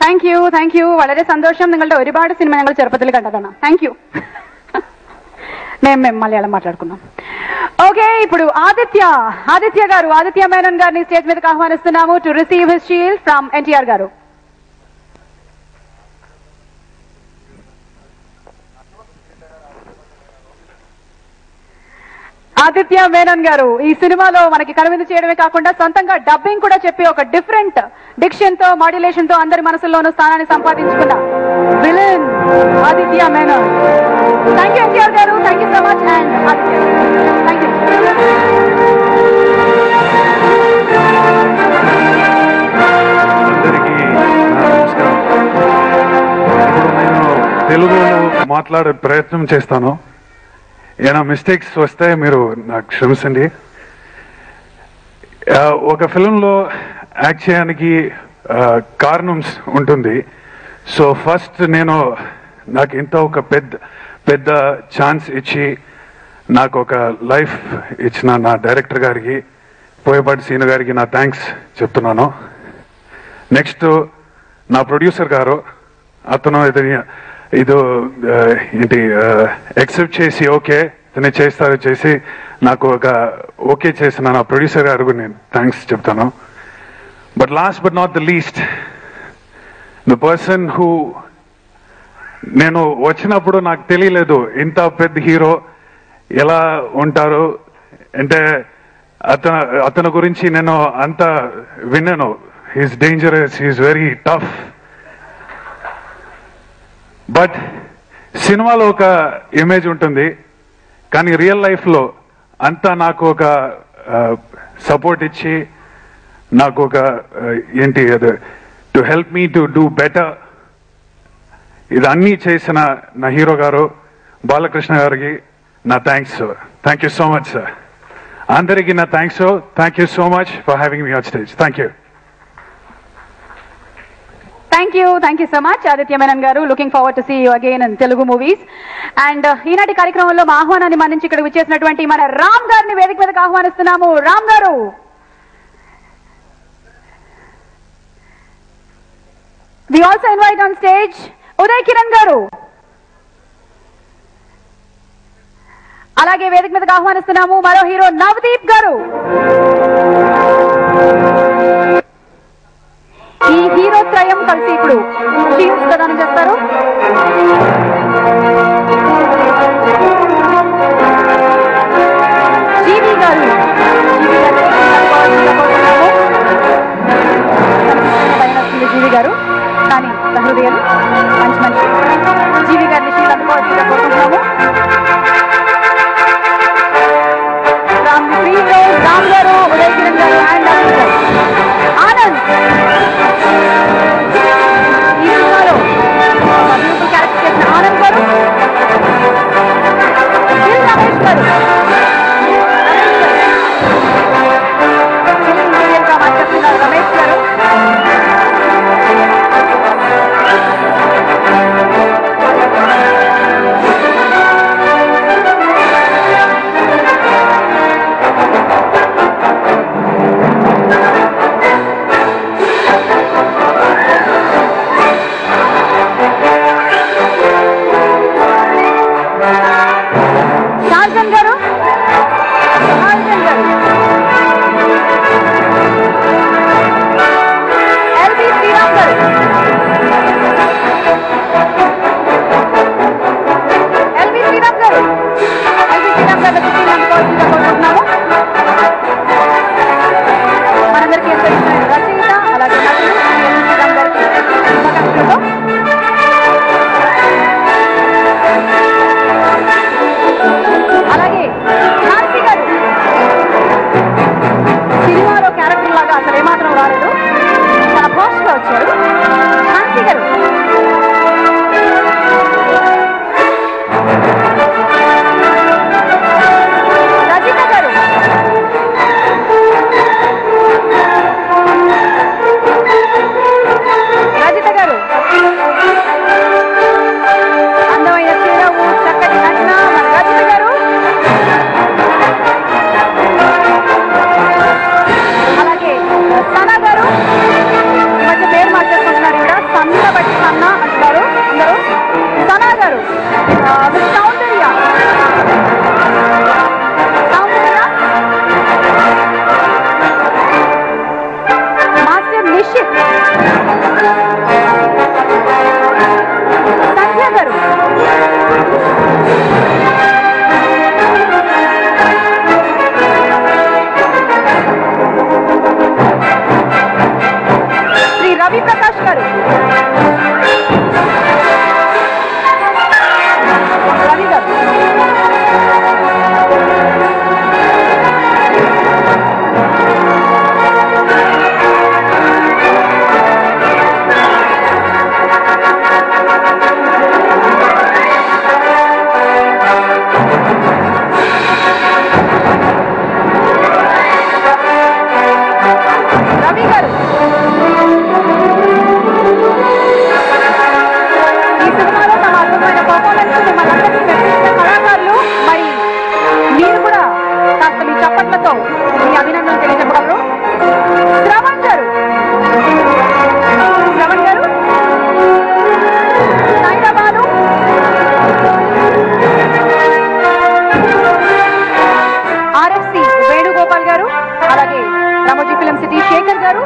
Thank you വളരെ സന്തോഷം. നിങ്ങളുടെ ഒരുപാട് സിനിമ ഞങ്ങൾ ചെറുപ്പത്തിൽ കണ്ടതാണ്. Thank you. మేము మలయాళం మాట్లాడుకుందాం. ఓకే, ఇప్పుడు ఆదిత్య మేనన్ గారిని స్టేజ్ మీదకి ఆహ్వానిస్తున్నాము to receive his shield from NTR garu. Aditya Menon గారు ఈ సినిమాలో మనకి కనువిందు చేయడమే కాకుండా సొంతంగా డబ్బింగ్ కూడా చెప్పి ఒక డిఫరెంట్ డిక్షన్ తో మాడ్యులేషన్ తో అందరి మనసుల్లోనూ స్థానాన్ని సంపాదించుకున్న villain Aditya Menon. Thank you NTR garu, thank you so much. And Aditya, thank you. అందరికీ నమస్కారం. ఇప్పుడు నేను తెలుగులో మాట్లాడే ప్రయత్నం చేస్తాను. ఏమైనా మిస్టేక్స్ వస్తే మీరు నాకు క్షమించండి. ఒక ఫిల్మ్లో యాక్ట్ చేయడానికి కారణం ఉంటుంది. సో ఫస్ట్ నాకు ఇంత ఒక పెద్ద ఛాన్స్ ఇచ్చి నాకు ఒక లైఫ్ ఇచ్చిన నా డైరెక్టర్ గారికి, పోయపాటి సీను గారికి నా థ్యాంక్స్ చెప్తున్నాను. నెక్స్ట్ నా ప్రొడ్యూసర్ గారు, అతను ఇది ఏంటి యాక్సెప్ట్ చేసి ఓకే ఇతనే చేస్తారు చేసి నాకు ఒక ఓకే చేసిన నా ప్రొడ్యూసర్ గారికి నేను థ్యాంక్స్ చెప్తాను. But last but not the least, the person who నేను వచ్చినప్పుడు నాకు తెలియలేదు ఇంత పెద్ద హీరో ఎలా ఉంటారు అంటే. అతని గురించి నేను అంత విన్నాను. He's dangerous, he's very tough. But సినిమాలో ఒక ఇమేజ్ ఉంటుంది, కానీ రియల్ లైఫ్లో అంతా నాకు ఒక సపోర్ట్ ఇచ్చి నాకు ఒక ఏంటి అది to help me to do better. ఇది అన్నీ చేసిన నా హీరో గారు బాలకృష్ణ గారికి నా thanks. Thank you so much sir. అందరికీ నా thanks. Thank you so much for having me on stage. Thank you. Thank you so much Aditya Menon garu. Looking forward to see you again in Telugu movies. And ఈనాటి కార్యక్రమంలో మా ఆహ్వానాన్ని మన్నించి ఇక్కడికి వచ్చేసినటువంటి మన రామ్ గారిని వేదిక మీదకి ఆహ్వానిస్తున్నాము. Ram garu, we also invite on stage Uday Kiran garu. అలాగే వేదిక మీదకి ఆహ్వానిస్తున్నాము మరో హీరో నవదీప్ గారు. ఈ హీరో త్రయం కలిసి ఇప్పుడు షీల్డ్స్ ప్రదానం చేస్తారు. జీవి గారు జీవి గారు కానీ సహృదయాలు మంచి మనిషి. జీవి గారిని షీల్డ్ అందుకోవాల్సిందిగా కోరుకుంటున్నాము. రామ్ గారు, ఉదయ్ కిరణ్ గారు అండ్ ఆనంద్. ఈ సినిమాలో బ్యూటిఫుల్ క్యారెక్టర్ చేసిన ఆనంద్ గారు, రమేష్ గారు మాట్లాడుతున్నారు. రమేష్ గారు దీక్షిత్, సంధ్య గారు, శ్రీ రవి ప్రకాష్ గారు, రవి గారు, రవి గారు. ఈ సినిమాలో తమ అద్భుతమైన పర్ఫార్మెన్స్ మిమ్మల్ని అందరినీ మెప్పించిన కళాకారులు, మరి మీరు కూడా కాస్త మీ చప్పట్లతో మీ అభినందనలు తెలియజెప్పగలరు. శ్రవణ్ గారు, శ్రవణ్ గారు, సైరాబాను, ఆర్ఎఫ్సి వేణుగోపాల్ గారు, అలాగే రామోజీ ఫిలిం సిటీ శేఖర్ గారు,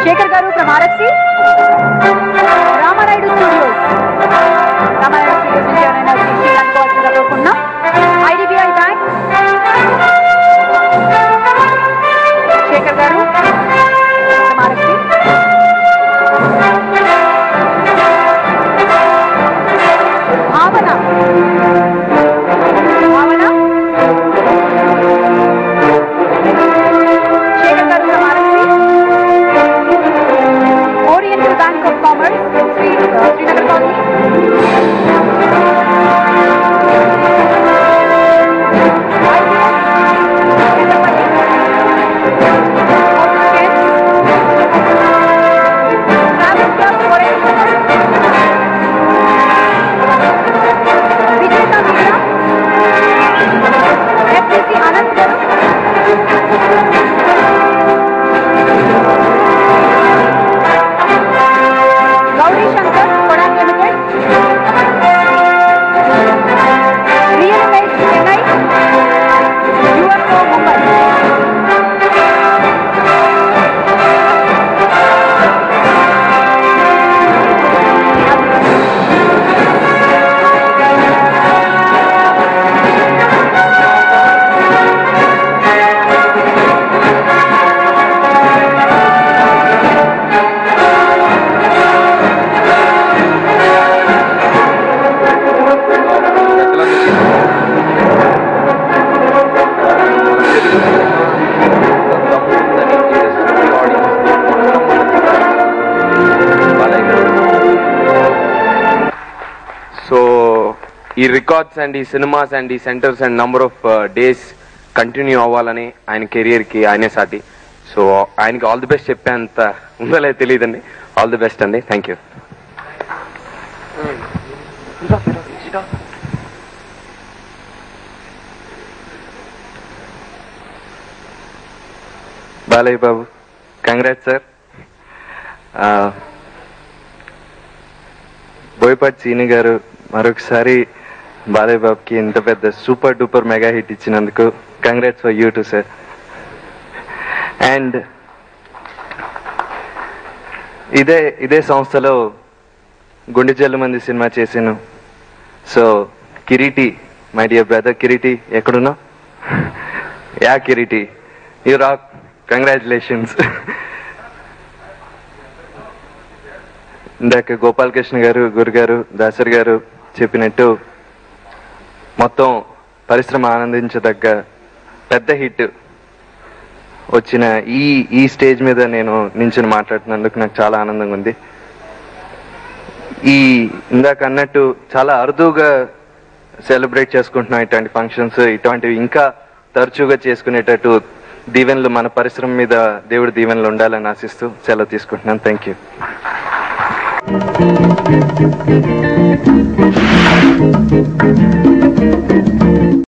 Shekhar garu from RFC, Ramanaidu studios, Ramanaidu studios నుంచి ఎవరైనా వచ్చి అనుకోవాల్సిందిగా కోరుకున్నాం. IDBI bank, Shekhar garu from RFC, భావన, Bhavana, Shekhar garu from RFC, Oriental Bank of Commerce Srinagar colony, Anant garu, Gauri Shankar Kodak limited, real estate Chennai, UFO Mumbai. So ఈ రికార్డ్స్ అండ్ ఈ సినిమాస్ అండ్ ఈ centres and number of days continue అవ్వాలని ఆయన కెరియర్కి ఆయనే సాటి. సో ఆయనకి ఆల్ ది బెస్ట్ చెప్పేంత ఉందో లేదో తెలియదండి. ఆల్ ది బెస్ట్ అండి. Thank you. Balayya Babu, congrats sir. Boyapati Seenu garu, మరొకసారి బాలయ్య బాబుకి ఇంత పెద్ద సూపర్ డూపర్ మెగా హిట్ ఇచ్చినందుకు congrats for you too sir. And ఇదే సంస్థలో గుండె జల్లుమంది సినిమా చేశాను. So Kiriti, my dear brother Kiriti, ఎక్కడున్నావు? Yeah Kiriti, you rock, congratulations. ఇందాక గోపాలకృష్ణ గారు, గురుగారు, దాసరి గారు చెప్పినట్టు మొత్తం పరిశ్రమ ఆనందించదగ్గ పెద్ద హిట్ వచ్చిన ఈ స్టేజ్ మీద నేను నించుని మాట్లాడుతున్నందుకు నాకు చాలా ఆనందంగా ఉంది. ఇందాక అన్నట్టు చాలా అరుదుగా సెలబ్రేట్ చేసుకుంటున్నాం ఇట్లాంటి ఫంక్షన్స్. ఇటువంటివి ఇంకా తరచుగా చేసుకునేటట్టు దీవెనలు మన పరిశ్రమ మీద దేవుడి దీవెనలు ఉండాలని ఆశిస్తూ సెలవు తీసుకుంటున్నాను. Thank you.